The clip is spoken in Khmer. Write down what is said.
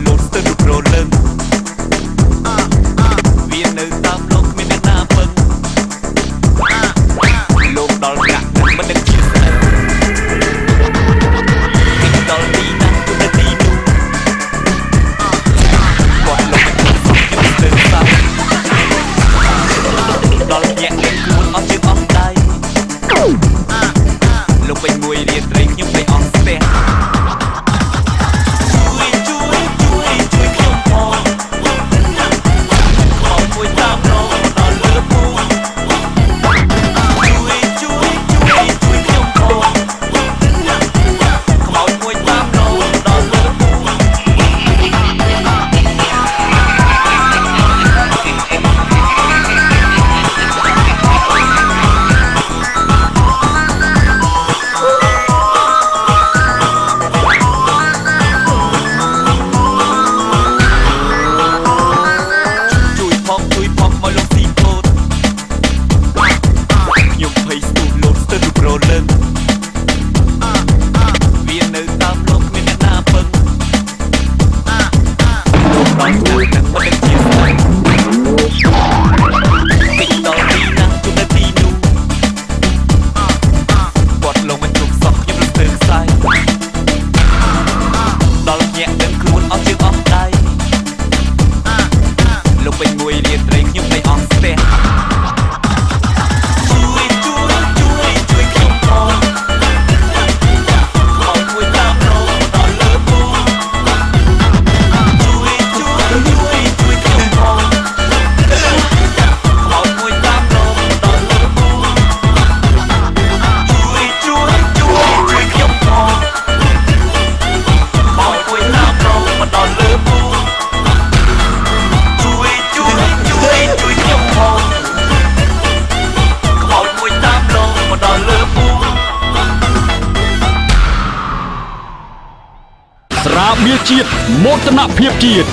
លោតស្ទើររូបរលឹងវានៅតាមលោកគ្មានអ្នកណាពឹងលោកដល់កាក់មិនដឹងជាស្អីគេដល់ទីណាទៅទីនោះគាត់លោកមិនស្ទើរសាដល់ញាក់ខ្លួនអស់ជើងអស់ដៃលោកពេញមួយរៀនត្រីខ្ញុំទៅអស់ស្ទះវានៅតាមលោកគ្មានអ្នកណាពឹងលោកដល់ណាស់នឹងមិនដឹងជាស្អីគេដល់ទីណាទៅទីនោះគាត់លោកមិនជុកសោះខ្ញុំនឹងស្ទើរខ្សែដល់ញាក់ដឹងខ្លួនអស់ជើងអស់ដៃលោកពេញមួយរៀនត្រីខ្ញុំទៅអស់ស្ទះស្រាបៀរជាតិមោទនភាពជាតិ